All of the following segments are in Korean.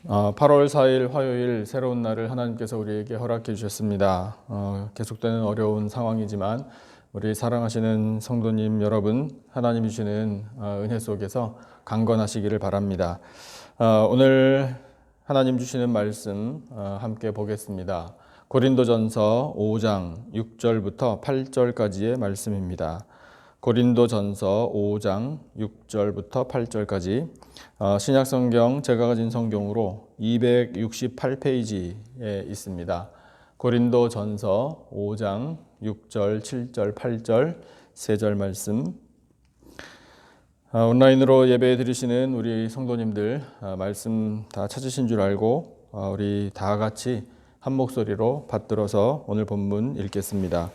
8월 4일 화요일 새로운 날을 하나님께서 우리에게 허락해 주셨습니다. 계속되는 어려운 상황이지만 우리 사랑하시는 성도님 여러분, 하나님이 주시는 은혜 속에서 강건하시기를 바랍니다. 오늘 하나님 주시는 말씀 함께 보겠습니다. 고린도전서 5장 6절부터 8절까지의 말씀입니다. 고린도전서 5장 6절부터 8절까지 신약성경 제가 가진 성경으로 268페이지에 있습니다. 고린도전서 5장 6절, 7절, 8절 세 절 말씀. 온라인으로 예배 드리시는 우리 성도님들 말씀 다 찾으신 줄 알고 우리 다 같이 한 목소리로 받들어서 오늘 본문 읽겠습니다.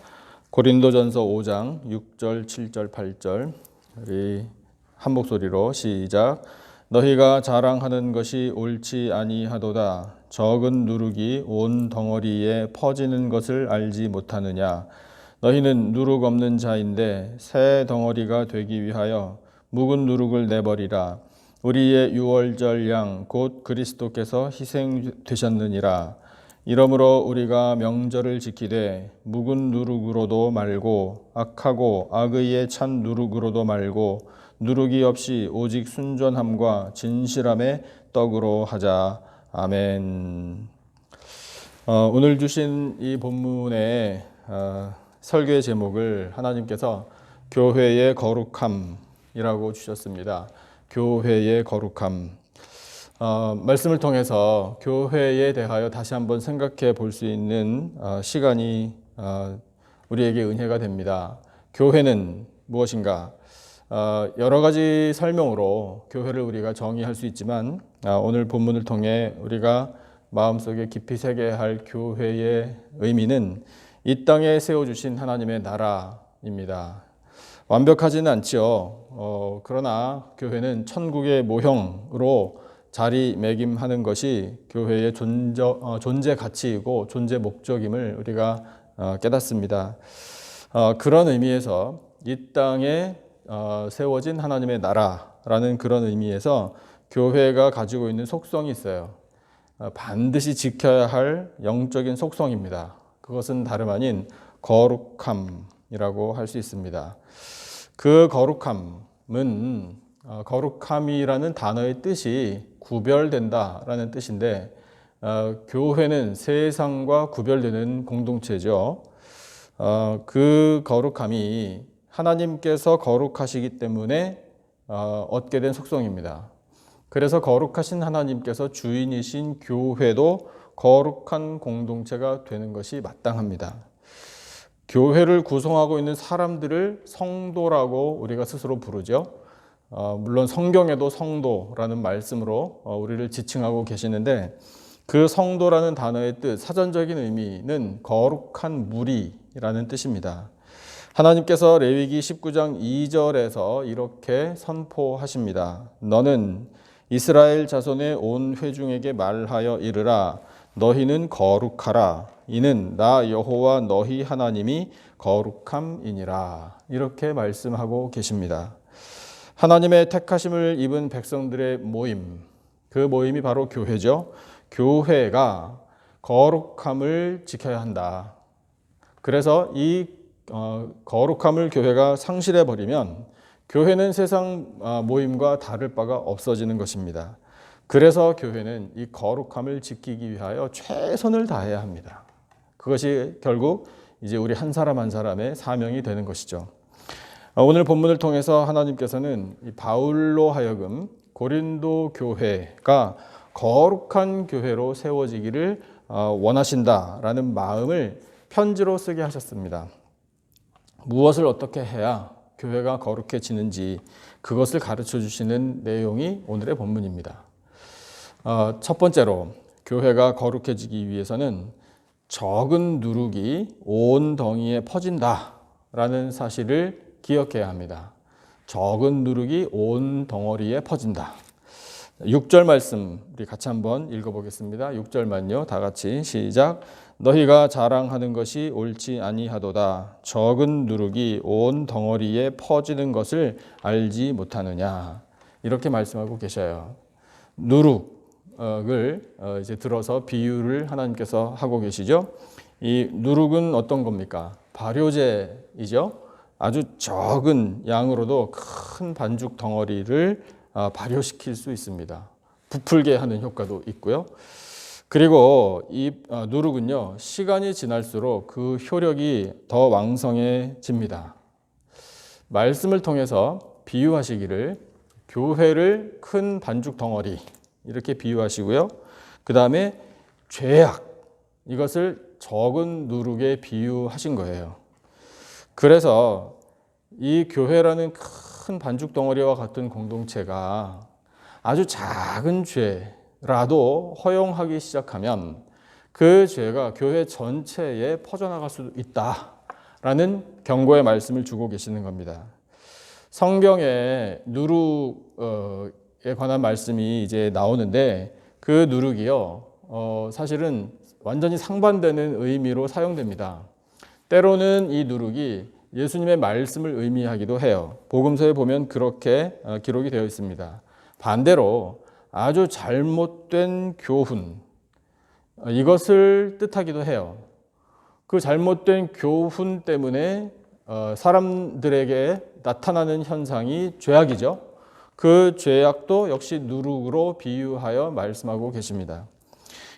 고린도전서 5장 6절, 7절, 8절 우리 한 목소리로 시작. 너희가 자랑하는 것이 옳지 아니하도다. 적은 누룩이 온 덩어리에 퍼지는 것을 알지 못하느냐. 너희는 누룩 없는 자인데 새 덩어리가 되기 위하여 묵은 누룩을 내버리라. 우리의 유월절 양 곧 그리스도께서 희생되셨느니라. 이러므로 우리가 명절을 지키되 묵은 누룩으로도 말고 악하고 악의에 찬 누룩으로도 말고 누룩이 없이 오직 순전함과 진실함의 떡으로 하자. 아멘. 오늘 주신 이 본문의 설교의 제목을 하나님께서 교회의 거룩함이라고 주셨습니다. 교회의 거룩함. 말씀을 통해서 교회에 대하여 다시 한번 생각해 볼 수 있는 시간이 우리에게 은혜가 됩니다. 교회는 무엇인가? 여러 가지 설명으로 교회를 우리가 정의할 수 있지만 오늘 본문을 통해 우리가 마음속에 깊이 새겨야 할 교회의 의미는 이 땅에 세워주신 하나님의 나라입니다. 완벽하지는 않지요. 그러나 교회는 천국의 모형으로 자리매김하는 것이 교회의 존재 가치이고 존재 목적임을 우리가 깨닫습니다. 그런 의미에서 이 땅에 세워진 하나님의 나라라는 그런 의미에서 교회가 가지고 있는 속성이 있어요. 반드시 지켜야 할 영적인 속성입니다. 그것은 다름 아닌 거룩함이라고 할 수 있습니다. 그 거룩함은 거룩함이라는 단어의 뜻이 구별된다라는 뜻인데 교회는 세상과 구별되는 공동체죠. 그 거룩함이 하나님께서 거룩하시기 때문에 얻게 된 속성입니다. 그래서 거룩하신 하나님께서 주인이신 교회도 거룩한 공동체가 되는 것이 마땅합니다. 교회를 구성하고 있는 사람들을 성도라고 우리가 스스로 부르죠. 물론 성경에도 성도라는 말씀으로 우리를 지칭하고 계시는데 그 성도라는 단어의 뜻, 사전적인 의미는 거룩한 무리라는 뜻입니다. 하나님께서 레위기 19장 2절에서 이렇게 선포하십니다. 너는 이스라엘 자손의 온 회중에게 말하여 이르라. 너희는 거룩하라. 이는 나 여호와 너희 하나님이 거룩함이니라. 이렇게 말씀하고 계십니다. 하나님의 택하심을 입은 백성들의 모임, 그 모임이 바로 교회죠. 교회가 거룩함을 지켜야 한다. 그래서 이 거룩함을 교회가 상실해버리면 교회는 세상 모임과 다를 바가 없어지는 것입니다. 그래서 교회는 이 거룩함을 지키기 위하여 최선을 다해야 합니다. 그것이 결국 이제 우리 한 사람 한 사람의 사명이 되는 것이죠. 오늘 본문을 통해서 하나님께서는 이 바울로 하여금 고린도 교회가 거룩한 교회로 세워지기를 원하신다라는 마음을 편지로 쓰게 하셨습니다. 무엇을 어떻게 해야 교회가 거룩해지는지 그것을 가르쳐 주시는 내용이 오늘의 본문입니다. 첫 번째로 교회가 거룩해지기 위해서는 적은 누룩이 온 덩이에 퍼진다라는 사실을 기억해야 합니다. 적은 누룩이 온 덩어리에 퍼진다. 6절 말씀 우리 같이 한번 읽어보겠습니다. 6절만요. 다 같이 시작. 너희가 자랑하는 것이 옳지 아니하도다. 적은 누룩이 온 덩어리에 퍼지는 것을 알지 못하느냐. 이렇게 말씀하고 계셔요. 누룩, 이제 들어서 비유를 하나님께서 하고 계시죠. 이 누룩은 어떤 겁니까? 발효제이죠. 아주 적은 양으로도 큰 반죽 덩어리를 발효시킬 수 있습니다. 부풀게 하는 효과도 있고요. 그리고 이 누룩은요, 시간이 지날수록 그 효력이 더 왕성해집니다. 말씀을 통해서 비유하시기를 교회를 큰 반죽 덩어리 이렇게 비유하시고요. 그 다음에 죄악, 이것을 적은 누룩에 비유하신 거예요. 그래서 이 교회라는 큰 반죽 덩어리와 같은 공동체가 아주 작은 죄라도 허용하기 시작하면 그 죄가 교회 전체에 퍼져나갈 수 있다라는 경고의 말씀을 주고 계시는 겁니다. 성경에 누룩에 관한 말씀이 이제 나오는데 그 누룩이요, 사실은 완전히 상반되는 의미로 사용됩니다. 때로는 이 누룩이 예수님의 말씀을 의미하기도 해요. 복음서에 보면 그렇게 기록이 되어 있습니다. 반대로 아주 잘못된 교훈, 이것을 뜻하기도 해요. 그 잘못된 교훈 때문에 사람들에게 나타나는 현상이 죄악이죠. 그 죄악도 역시 누룩으로 비유하여 말씀하고 계십니다.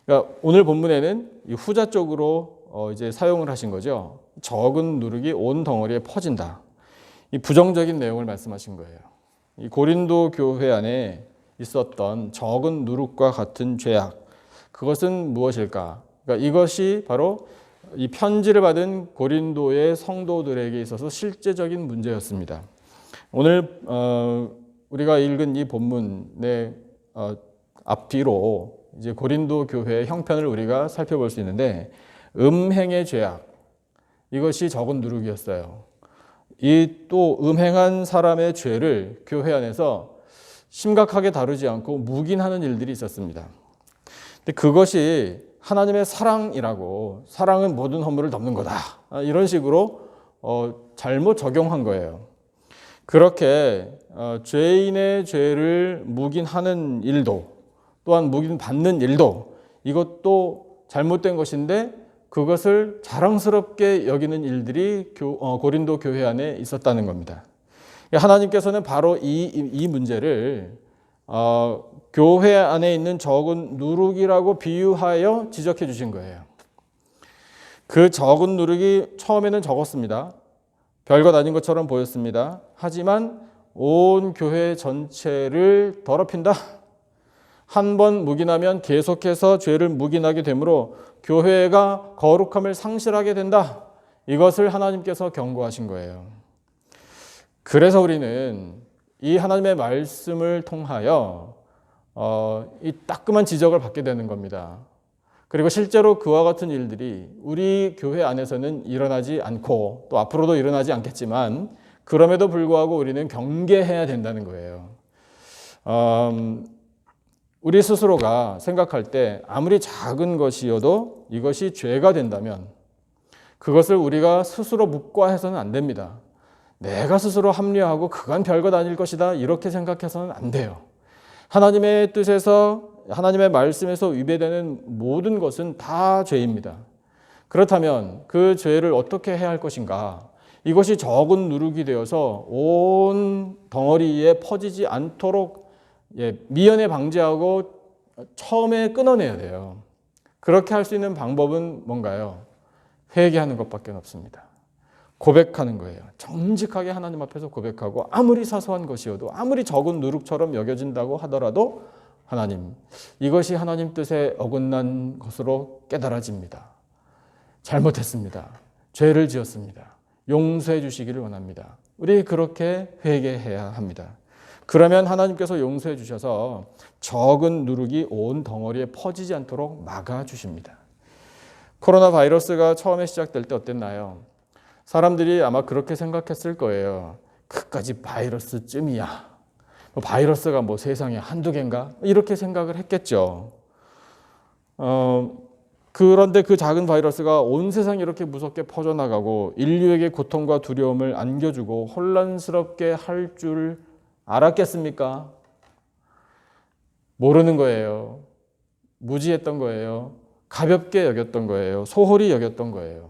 그러니까 오늘 본문에는 이 후자 쪽으로 이제 사용을 하신 거죠. 적은 누룩이 온 덩어리에 퍼진다. 이 부정적인 내용을 말씀하신 거예요. 이 고린도 교회 안에 있었던 적은 누룩과 같은 죄악, 그것은 무엇일까? 그러니까 이것이 바로 이 편지를 받은 고린도의 성도들에게 있어서 실제적인 문제였습니다. 오늘 우리가 읽은 이 본문의 앞뒤로 이제 고린도 교회의 형편을 우리가 살펴볼 수 있는데, 음행의 죄악, 이것이 적은 누룩이었어요. 이 또 음행한 사람의 죄를 교회 안에서 심각하게 다루지 않고 묵인하는 일들이 있었습니다. 근데 그것이 하나님의 사랑이라고, 사랑은 모든 허물을 덮는 거다, 이런 식으로 잘못 적용한 거예요. 그렇게 죄인의 죄를 묵인하는 일도, 또한 묵인받는 일도, 이것도 잘못된 것인데 그것을 자랑스럽게 여기는 일들이 고린도 교회 안에 있었다는 겁니다. 하나님께서는 바로 이 문제를 교회 안에 있는 적은 누룩이라고 비유하여 지적해 주신 거예요. 그 적은 누룩이 처음에는 적었습니다. 별것 아닌 것처럼 보였습니다. 하지만 온 교회 전체를 더럽힌다. 한 번 묵인하면 계속해서 죄를 묵인하게 되므로 교회가 거룩함을 상실하게 된다. 이것을 하나님께서 경고하신 거예요. 그래서 우리는 이 하나님의 말씀을 통하여 이 따끔한 지적을 받게 되는 겁니다. 그리고 실제로 그와 같은 일들이 우리 교회 안에서는 일어나지 않고 또 앞으로도 일어나지 않겠지만, 그럼에도 불구하고 우리는 경계해야 된다는 거예요. 우리 스스로가 생각할 때 아무리 작은 것이어도 이것이 죄가 된다면 그것을 우리가 스스로 묵과해서는 안 됩니다. 내가 스스로 합리화하고 그건 별것 아닐 것이다, 이렇게 생각해서는 안 돼요. 하나님의 뜻에서, 하나님의 말씀에서 위배되는 모든 것은 다 죄입니다. 그렇다면 그 죄를 어떻게 해야 할 것인가? 이것이 적은 누룩이 되어서 온 덩어리에 퍼지지 않도록 미연에 방지하고 처음에 끊어내야 돼요. 그렇게 할 수 있는 방법은 뭔가요? 회개하는 것밖에 없습니다. 고백하는 거예요. 정직하게 하나님 앞에서 고백하고, 아무리 사소한 것이어도, 아무리 적은 누룩처럼 여겨진다고 하더라도 하나님, 이것이 하나님 뜻에 어긋난 것으로 깨달아집니다. 잘못했습니다. 죄를 지었습니다. 용서해 주시기를 원합니다. 우리 그렇게 회개해야 합니다. 그러면 하나님께서 용서해 주셔서 적은 누룩이 온 덩어리에 퍼지지 않도록 막아주십니다. 코로나 바이러스가 처음에 시작될 때 어땠나요? 사람들이 아마 그렇게 생각했을 거예요. 그까지 바이러스쯤이야. 바이러스가 뭐 세상에 한두 개인가? 이렇게 생각을 했겠죠. 그런데 그 작은 바이러스가 온 세상에 이렇게 무섭게 퍼져나가고 인류에게 고통과 두려움을 안겨주고 혼란스럽게 할 줄 알았겠습니까? 모르는 거예요. 무지했던 거예요. 가볍게 여겼던 거예요. 소홀히 여겼던 거예요.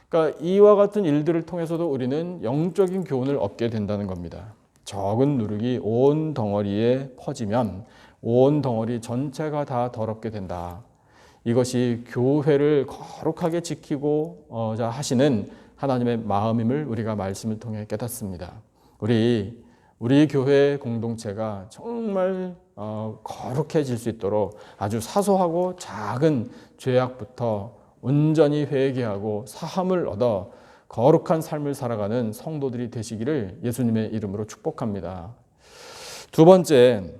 그러니까 이와 같은 일들을 통해서도 우리는 영적인 교훈을 얻게 된다는 겁니다. 적은 누룩이 온 덩어리에 퍼지면 온 덩어리 전체가 다 더럽게 된다. 이것이 교회를 거룩하게 지키고 하시는 하나님의 마음임을 우리가 말씀을 통해 깨닫습니다. 우리 교회 공동체가 정말 거룩해질 수 있도록 아주 사소하고 작은 죄악부터 온전히 회개하고 사함을 얻어 거룩한 삶을 살아가는 성도들이 되시기를 예수님의 이름으로 축복합니다. 두 번째,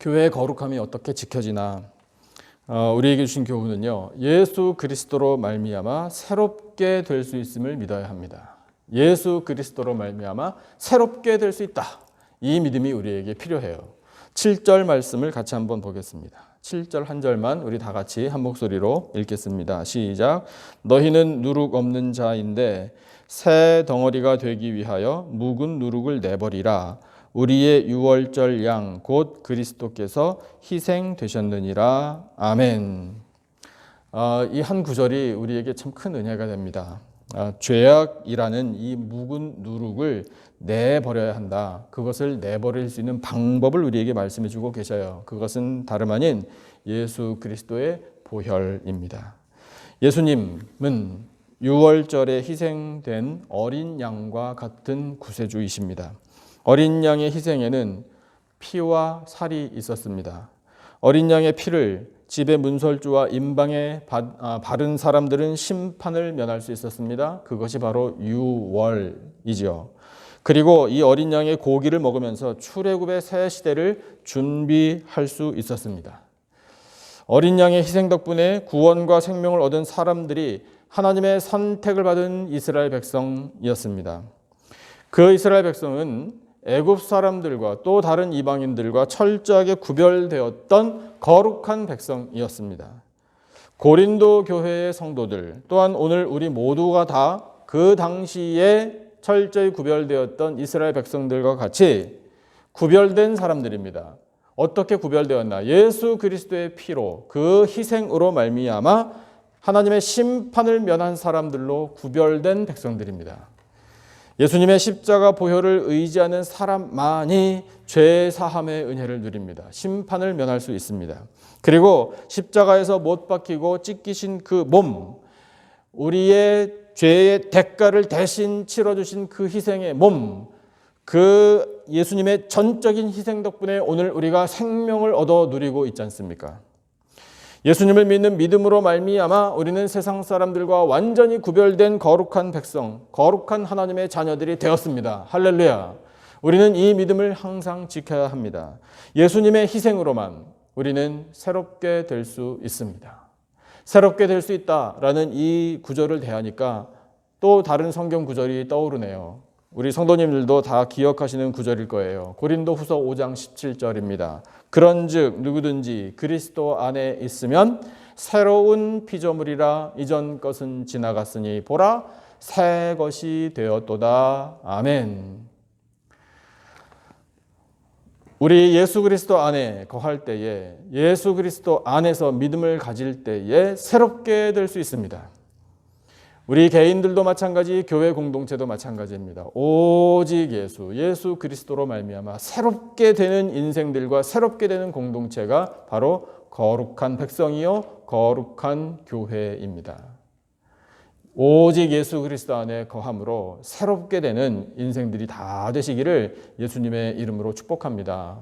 교회의 거룩함이 어떻게 지켜지나? 우리에게 주신 교훈은요, 예수 그리스도로 말미암아 새롭게 될 수 있음을 믿어야 합니다. 예수 그리스도로 말미암아 새롭게 될 수 있다. 이 믿음이 우리에게 필요해요. 7절 말씀을 같이 한번 보겠습니다. 7절 한 절만 우리 다 같이 한 목소리로 읽겠습니다. 시작. 너희는 누룩 없는 자인데 새 덩어리가 되기 위하여 묵은 누룩을 내버리라. 우리의 유월절 양 곧 그리스도께서 희생되셨느니라. 아멘. 이 한 구절이 우리에게 참 큰 은혜가 됩니다. 죄악이라는 이 묵은 누룩을 내버려야 한다. 그것을 내버릴 수 있는 방법을 우리에게 말씀해 주고 계셔요. 그것은 다름 아닌 예수 그리스도의 보혈입니다. 예수님은 유월절에 희생된 어린 양과 같은 구세주이십니다. 어린 양의 희생에는 피와 살이 있었습니다. 어린 양의 피를 집의 문설주와 임방에 바른 사람들은 심판을 면할 수 있었습니다. 그것이 바로 유월이죠. 그리고 이 어린 양의 고기를 먹으면서 출애굽의 새 시대를 준비할 수 있었습니다. 어린 양의 희생 덕분에 구원과 생명을 얻은 사람들이 하나님의 선택을 받은 이스라엘 백성이었습니다. 그 이스라엘 백성은 애굽 사람들과 또 다른 이방인들과 철저하게 구별되었던 거룩한 백성이었습니다. 고린도 교회의 성도들 또한 오늘 우리 모두가 다 그 당시에 철저히 구별되었던 이스라엘 백성들과 같이 구별된 사람들입니다. 어떻게 구별되었나? 예수 그리스도의 피로 그 희생으로 말미암아 하나님의 심판을 면한 사람들로 구별된 백성들입니다. 예수님의 십자가 보혈을 의지하는 사람만이 죄 사함의 은혜를 누립니다. 심판을 면할 수 있습니다. 그리고 십자가에서 못 박히고 찢기신 그 몸, 우리의 죄의 대가를 대신 치러주신 그 희생의 몸, 그 예수님의 전적인 희생 덕분에 오늘 우리가 생명을 얻어 누리고 있지 않습니까? 예수님을 믿는 믿음으로 말미암아 우리는 세상 사람들과 완전히 구별된 거룩한 백성, 거룩한 하나님의 자녀들이 되었습니다. 할렐루야. 우리는 이 믿음을 항상 지켜야 합니다. 예수님의 희생으로만 우리는 새롭게 될 수 있습니다. 새롭게 될 수 있다라는 이 구절을 대하니까 또 다른 성경 구절이 떠오르네요. 우리 성도님들도 다 기억하시는 구절일 거예요. 고린도후서 5장 17절입니다. 그런즉 누구든지 그리스도 안에 있으면 새로운 피조물이라 이전 것은 지나갔으니 보라 새 것이 되었도다. 아멘. 우리 예수 그리스도 안에 거할 때에 예수 그리스도 안에서 믿음을 가질 때에 새롭게 될 수 있습니다. 우리 개인들도 마찬가지, 교회 공동체도 마찬가지입니다. 오직 예수 그리스도로 말미암아 새롭게 되는 인생들과 새롭게 되는 공동체가 바로 거룩한 백성이요 거룩한 교회입니다. 오직 예수 그리스도 안에 거함으로 새롭게 되는 인생들이 다 되시기를 예수님의 이름으로 축복합니다.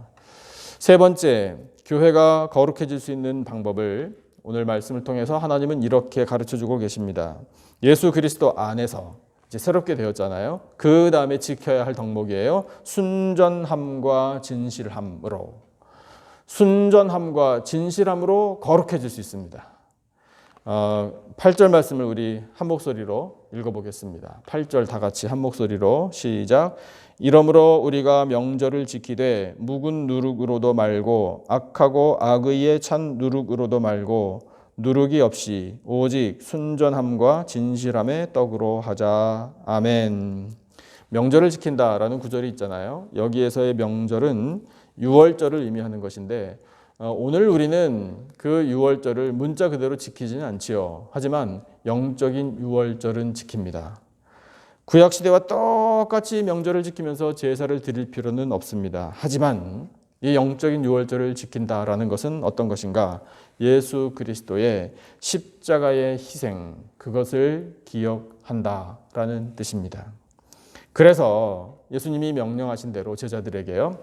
세 번째, 교회가 거룩해질 수 있는 방법을 오늘 말씀을 통해서 하나님은 이렇게 가르쳐주고 계십니다. 예수 그리스도 안에서 이제 새롭게 되었잖아요. 그 다음에 지켜야 할 덕목이에요. 순전함과 진실함으로. 순전함과 진실함으로 거룩해질 수 있습니다. 8절 말씀을 우리 한 목소리로 읽어보겠습니다. 8절 다 같이 한 목소리로 시작. 이러므로 우리가 명절을 지키되 묵은 누룩으로도 말고 악하고 악의에 찬 누룩으로도 말고 누룩이 없이 오직 순전함과 진실함의 떡으로 하자. 아멘. 명절을 지킨다라는 구절이 있잖아요. 여기에서의 명절은 유월절을 의미하는 것인데 오늘 우리는 그 유월절을 문자 그대로 지키지는 않지요. 하지만 영적인 유월절은 지킵니다. 구약시대와 똑같이 명절을 지키면서 제사를 드릴 필요는 없습니다. 하지만 이 영적인 유월절을 지킨다라는 것은 어떤 것인가? 예수 그리스도의 십자가의 희생, 그것을 기억한다라는 뜻입니다. 그래서 예수님이 명령하신 대로 제자들에게요,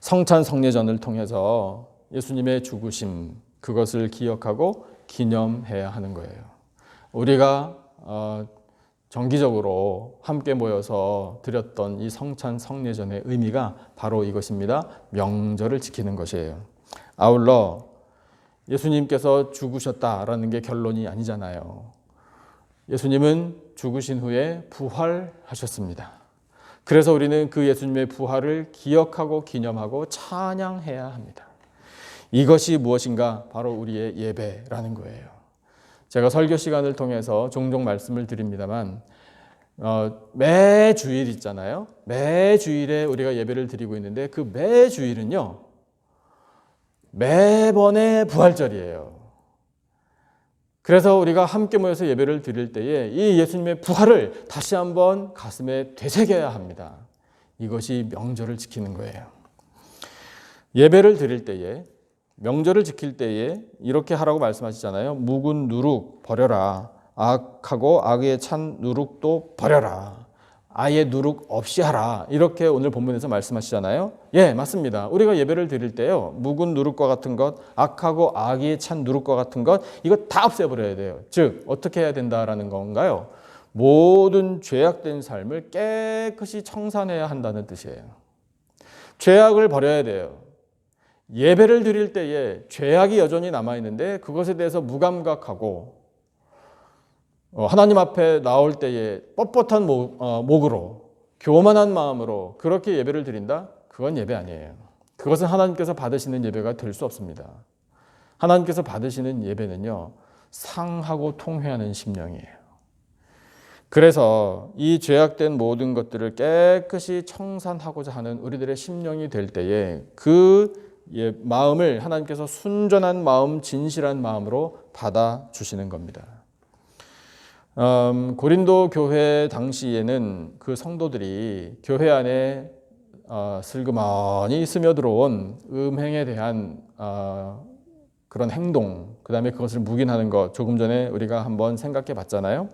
성찬 성례전을 통해서 예수님의 죽으심, 그것을 기억하고 기념해야 하는 거예요. 우리가 정기적으로 함께 모여서 드렸던 이 성찬 성례전의 의미가 바로 이것입니다. 명절을 지키는 것이에요. 아울러 예수님께서 죽으셨다라는 게 결론이 아니잖아요. 예수님은 죽으신 후에 부활하셨습니다. 그래서 우리는 그 예수님의 부활을 기억하고 기념하고 찬양해야 합니다. 이것이 무엇인가? 바로 우리의 예배라는 거예요. 제가 설교 시간을 통해서 종종 말씀을 드립니다만 매 주일 있잖아요. 매 주일에 우리가 예배를 드리고 있는데 그 매 주일은요, 매번의 부활절이에요. 그래서 우리가 함께 모여서 예배를 드릴 때에 이 예수님의 부활을 다시 한번 가슴에 되새겨야 합니다. 이것이 명절을 지키는 거예요. 예배를 드릴 때에, 명절을 지킬 때에 이렇게 하라고 말씀하시잖아요. 묵은 누룩 버려라. 악하고 악에 찬 누룩도 버려라. 아예 누룩 없이 하라. 이렇게 오늘 본문에서 말씀하시잖아요. 예, 맞습니다. 우리가 예배를 드릴 때요, 묵은 누룩과 같은 것, 악하고 악에 찬 누룩과 같은 것, 이거 다 없애버려야 돼요. 즉 어떻게 해야 된다라는 건가요? 모든 죄악된 삶을 깨끗이 청산해야 한다는 뜻이에요. 죄악을 버려야 돼요. 예배를 드릴 때에 죄악이 여전히 남아있는데 그것에 대해서 무감각하고 하나님 앞에 나올 때에 뻣뻣한 목으로, 교만한 마음으로 그렇게 예배를 드린다? 그건 예배 아니에요. 그것은 하나님께서 받으시는 예배가 될 수 없습니다. 하나님께서 받으시는 예배는요, 상하고 통회하는 심령이에요. 그래서 이 죄악된 모든 것들을 깨끗이 청산하고자 하는 우리들의 심령이 될 때에 그 마음을 하나님께서 순전한 마음, 진실한 마음으로 받아주시는 겁니다. 고린도 교회 당시에는 그 성도들이 교회 안에 슬그머니 스며들어온 음행에 대한 그런 행동, 그 다음에 그것을 묵인하는 것, 조금 전에 우리가 한번 생각해 봤잖아요.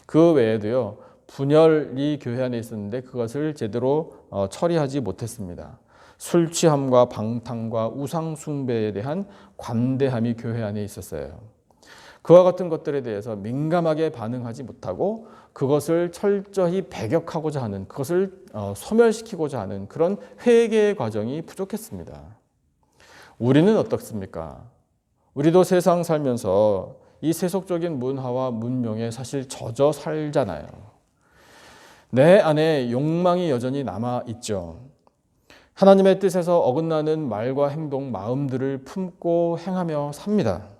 그 외에도요, 분열이 교회 안에 있었는데 그것을 제대로 처리하지 못했습니다. 술 취함과 방탕과 우상 숭배에 대한 관대함이 교회 안에 있었어요. 그와 같은 것들에 대해서 민감하게 반응하지 못하고 그것을 철저히 배격하고자 하는, 그것을 소멸시키고자 하는 그런 회개의 과정이 부족했습니다. 우리는 어떻습니까? 우리도 세상 살면서 이 세속적인 문화와 문명에 사실 젖어 살잖아요. 내 안에 욕망이 여전히 남아있죠. 하나님의 뜻에서 어긋나는 말과 행동, 마음들을 품고 행하며 삽니다.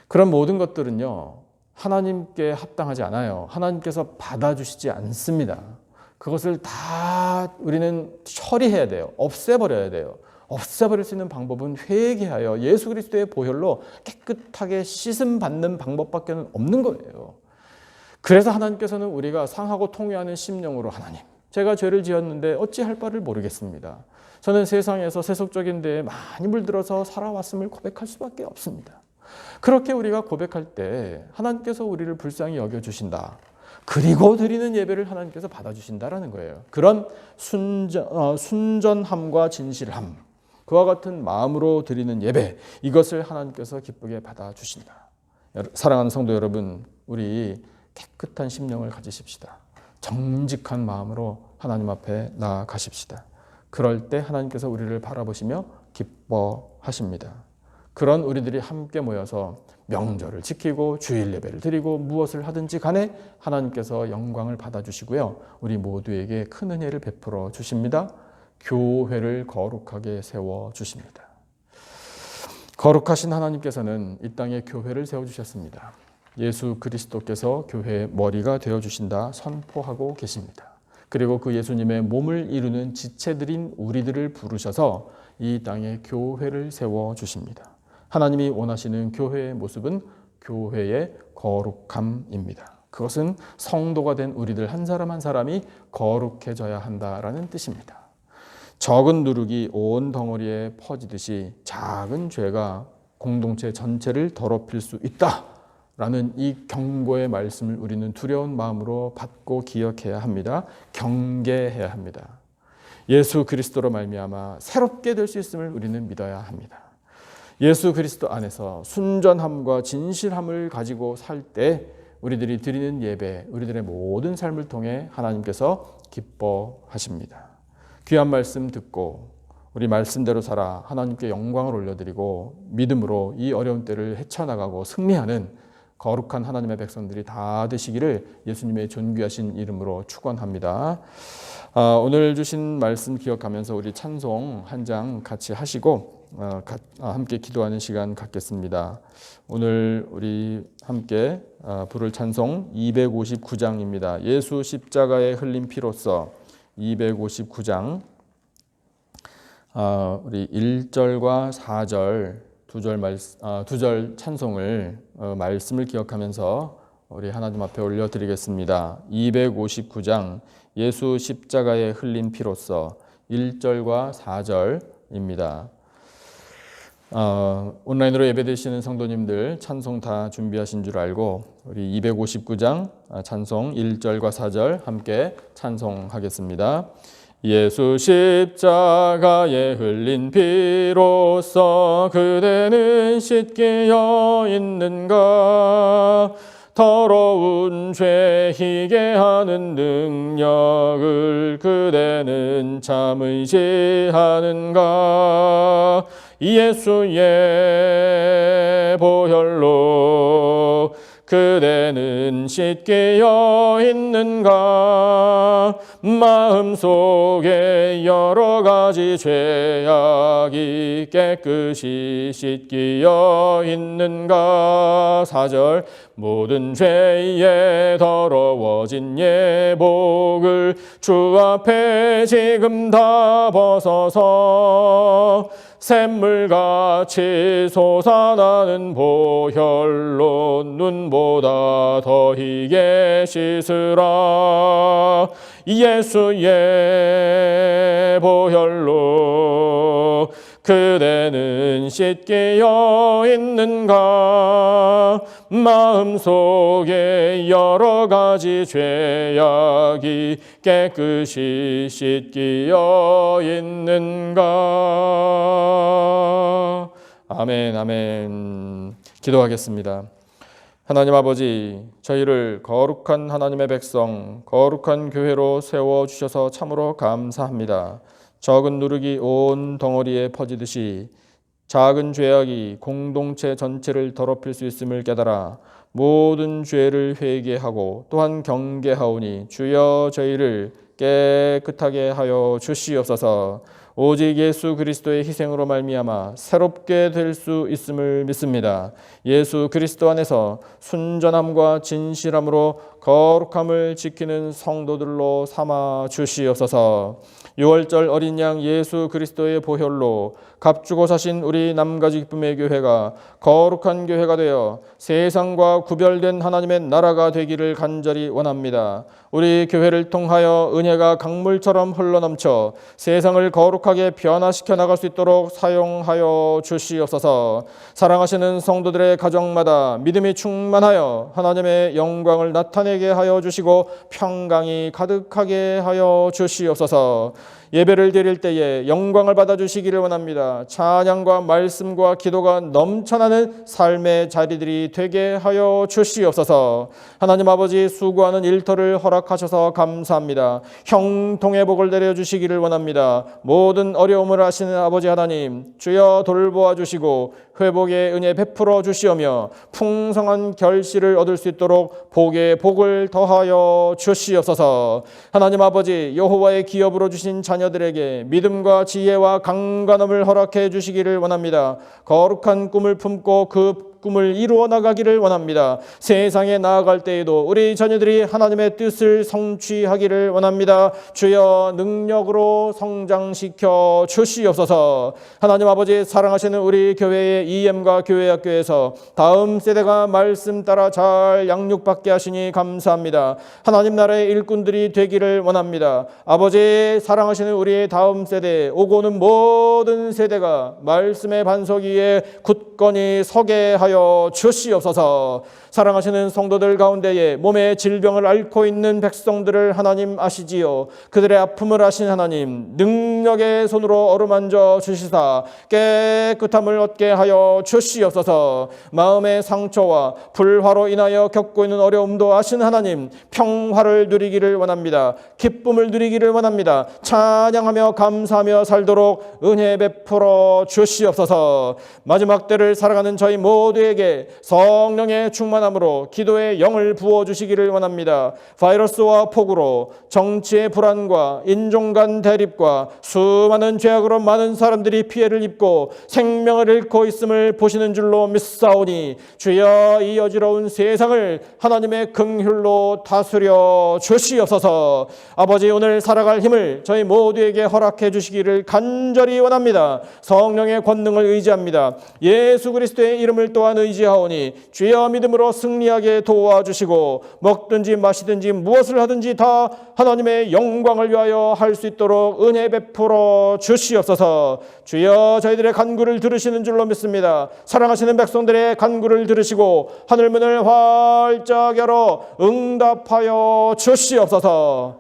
그런 모든 것들은요, 하나님께 합당하지 않아요. 하나님께서 받아주시지 않습니다. 그것을 다 우리는 처리해야 돼요. 없애버려야 돼요. 없애버릴 수 있는 방법은 회개하여 예수 그리스도의 보혈로 깨끗하게 씻음 받는 방법밖에 없는 거예요. 그래서 하나님께서는 우리가 상하고 통회하는 심령으로, 하나님, 제가 죄를 지었는데 어찌할 바를 모르겠습니다. 저는 세상에서 세속적인 데에 많이 물들어서 살아왔음을 고백할 수밖에 없습니다. 그렇게 우리가 고백할 때 하나님께서 우리를 불쌍히 여겨주신다. 그리고 드리는 예배를 하나님께서 받아주신다라는 거예요. 그런 순전함과 진실함, 그와 같은 마음으로 드리는 예배, 이것을 하나님께서 기쁘게 받아주신다. 사랑하는 성도 여러분, 우리 깨끗한 심령을 가지십시다. 정직한 마음으로 하나님 앞에 나아가십시다. 그럴 때 하나님께서 우리를 바라보시며 기뻐하십니다. 그런 우리들이 함께 모여서 명절을 지키고 주일 예배를 드리고 무엇을 하든지 간에 하나님께서 영광을 받아주시고요, 우리 모두에게 큰 은혜를 베풀어 주십니다. 교회를 거룩하게 세워주십니다. 거룩하신 하나님께서는 이 땅에 교회를 세워주셨습니다. 예수 그리스도께서 교회의 머리가 되어주신다 선포하고 계십니다. 그리고 그 예수님의 몸을 이루는 지체들인 우리들을 부르셔서 이 땅에 교회를 세워주십니다. 하나님이 원하시는 교회의 모습은 교회의 거룩함입니다. 그것은 성도가 된 우리들 한 사람 한 사람이 거룩해져야 한다라는 뜻입니다. 적은 누룩이 온 덩어리에 퍼지듯이 작은 죄가 공동체 전체를 더럽힐 수 있다라는 이 경고의 말씀을 우리는 두려운 마음으로 받고 기억해야 합니다. 경계해야 합니다. 예수 그리스도로 말미암아 새롭게 될 수 있음을 우리는 믿어야 합니다. 예수 그리스도 안에서 순전함과 진실함을 가지고 살 때 우리들이 드리는 예배, 우리들의 모든 삶을 통해 하나님께서 기뻐하십니다. 귀한 말씀 듣고 우리 말씀대로 살아 하나님께 영광을 올려드리고 믿음으로 이 어려운 때를 헤쳐나가고 승리하는 거룩한 하나님의 백성들이 다 되시기를 예수님의 존귀하신 이름으로 축원합니다. 오늘 주신 말씀 기억하면서 우리 찬송 한 장 같이 하시고 함께 기도하는 시간 갖겠습니다. 오늘 우리 함께 부를 찬송 259장입니다. 예수 십자가에 흘린 피로써 259장 우리 1절과 4절 두 절 찬송을 말씀을 기억하면서 우리 하나님 앞에 올려드리겠습니다. 259장 예수 십자가에 흘린 피로써 1절과 4절입니다. 온라인으로 예배드리시는 성도님들 찬송 다 준비하신 줄 알고 우리 259장 찬송 1절과 4절 함께 찬송하겠습니다. 예수 십자가에 흘린 피로써 그대는 씻기어 있는가? 더러운 죄 희게 하는 능력을 그대는 참 의지하는가? 예수의 보혈로 그대는 씻기어 있는가? 마음속에 여러 가지 죄악이 깨끗이 씻기어 있는가? 4절 모든 죄에 더러워진 예복을 주 앞에 지금 다 벗어서 샘물같이 솟아나는 보혈로 눈보다 더 희게 씻으라. 예수의 보혈로 그대는 씻기어 있는가? 마음속에 여러 가지 죄악이 깨끗이 씻기어 있는가? 아멘, 아멘. 기도하겠습니다. 하나님 아버지, 저희를 거룩한 하나님의 백성, 거룩한 교회로 세워주셔서 참으로 감사합니다. 적은 누룩이 온 덩어리에 퍼지듯이 작은 죄악이 공동체 전체를 더럽힐 수 있음을 깨달아 모든 죄를 회개하고 또한 경계하오니 주여 저희를 깨끗하게 하여 주시옵소서. 오직 예수 그리스도의 희생으로 말미암아 새롭게 될 수 있음을 믿습니다. 예수 그리스도 안에서 순전함과 진실함으로 거룩함을 지키는 성도들로 삼아 주시옵소서. 6월절 어린 양 예수 그리스도의 보혈로 값주고 사신 우리 남가지 기쁨의 교회가 거룩한 교회가 되어 세상과 구별된 하나님의 나라가 되기를 간절히 원합니다. 우리 교회를 통하여 은혜가 강물처럼 흘러넘쳐 세상을 거룩하게 변화시켜 나갈 수 있도록 사용하여 주시옵소서. 사랑하시는 성도들의 가정마다 믿음이 충만하여 하나님의 영광을 나타내게 하여 주시고 평강이 가득하게 하여 주시옵소서. 예배를 드릴 때에 영광을 받아주시기를 원합니다. 찬양과 말씀과 기도가 넘쳐나는 삶의 자리들이 되게 하여 주시옵소서. 하나님 아버지 수고하는 일터를 허락하셔서 감사합니다. 형통의 복을 내려주시기를 원합니다. 모든 어려움을 아시는 아버지 하나님 주여 돌보아 주시고 회복의 은혜 베풀어 주시오며 풍성한 결실을 얻을 수 있도록 복에 복을 더하여 주시옵소서. 하나님 아버지, 여호와의 기업으로 주신 자녀들에게 믿음과 지혜와 강건함을 허락해 주시기를 원합니다. 거룩한 꿈을 품고 그 꿈을 이루어 나가기를 원합니다. 세상에 나아갈 때에도 우리 자녀들이 하나님의 뜻을 성취하기를 원합니다. 주여 능력으로 성장시켜 주시옵소서. 하나님 아버지, 사랑하시는 우리 교회의 EM과 교회학교에서 다음 세대가 말씀 따라 잘 양육받게 하시니 감사합니다. 하나님 나라의 일꾼들이 되기를 원합니다. 아버지, 사랑하시는 우리의 다음 세대, 오고 오는 모든 세대가 말씀의 반석 위에 굳건히 서게 하여 주시옵소서. 사랑하시는 성도들 가운데에 몸의 질병을 앓고 있는 백성들을 하나님 아시지요. 그들의 아픔을 아신 하나님, 능력의 손으로 어루만져 주시사 깨끗함을 얻게 하여 주시옵소서. 마음의 상처와 불화로 인하여 겪고 있는 어려움도 아신 하나님, 평화를 누리기를 원합니다. 기쁨을 누리기를 원합니다. 찬양하며 감사하며 살도록 은혜 베풀어 주시옵소서. 마지막 때를 살아가는 저희 모두에게 성령의 충만함으로 기도의 영을 부어주시기를 원합니다. 바이러스와 폭우로 정치의 불안과 인종 간 대립과 수많은 죄악으로 많은 사람들이 피해를 입고 생명을 잃고 있음을 보시는 줄로 믿사오니 주여 이 어지러운 세상을 하나님의 긍휼로 다스려 주시옵소서. 아버지, 오늘 살아갈 힘을 저희 모두에게 허락해 주시기를 간절히 원합니다. 성령의 권능을 의지합니다. 예수 그리스도의 이름을 또한 의지하오니 주여 믿음으로 승리하게 도와주시고 먹든지 마시든지 무엇을 하든지 다 하나님의 영광을 위하여 할 수 있도록 은혜 베풀어 주시옵소서. 주여 저희들의 간구를 들으시는 줄로 믿습니다. 사랑하시는 백성들의 간구를 들으시고 하늘문을 활짝 열어 응답하여 주시옵소서.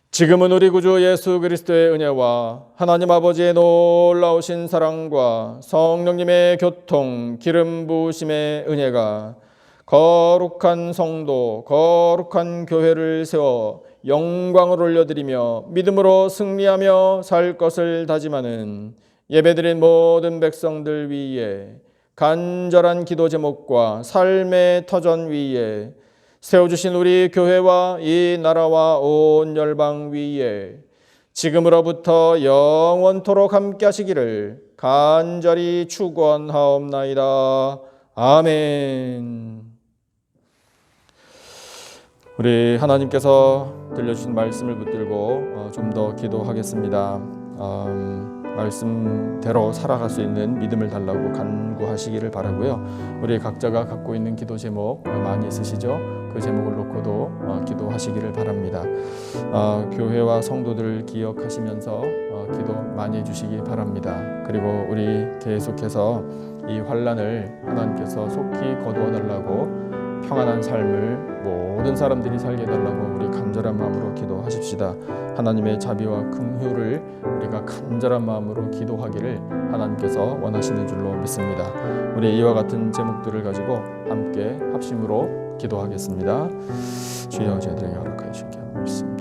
지금은 우리 구주 예수 그리스도의 은혜와 하나님 아버지의 놀라우신 사랑과 성령님의 교통, 기름 부으심의 은혜가 거룩한 성도, 거룩한 교회를 세워 영광을 올려드리며 믿음으로 승리하며 살 것을 다짐하는 예배드린 모든 백성들 위에 간절한 기도 제목과 삶의 터전 위에 세워주신 우리 교회와 이 나라와 온 열방 위에 지금으로부터 영원토록 함께 하시기를 간절히 축원하옵나이다. 아멘. 우리 하나님께서 들려주신 말씀을 붙들고 좀 더 기도하겠습니다. 말씀대로 살아갈 수 있는 믿음을 달라고 간구하시기를 바라고요. 우리 각자가 갖고 있는 기도 제목 많이 있으시죠? 그 제목을 놓고도 기도하시기를 바랍니다. 교회와 성도들을 기억하시면서 기도 많이 해주시기 바랍니다. 그리고 우리 계속해서 이 환난을 하나님께서 속히 거두어달라고, 평안한 삶을 모든 사람들이 살게 해달라고 우리 간절한 마음으로 기도하십시다. 하나님의 자비와 긍휼을 우리가 간절한 마음으로 기도하기를 하나님께서 원하시는 줄로 믿습니다. 우리 이와 같은 제목들을 가지고 함께 합심으로 기도하겠습니다. 주여 저희들에게 허락하여 주시기 바랍니다.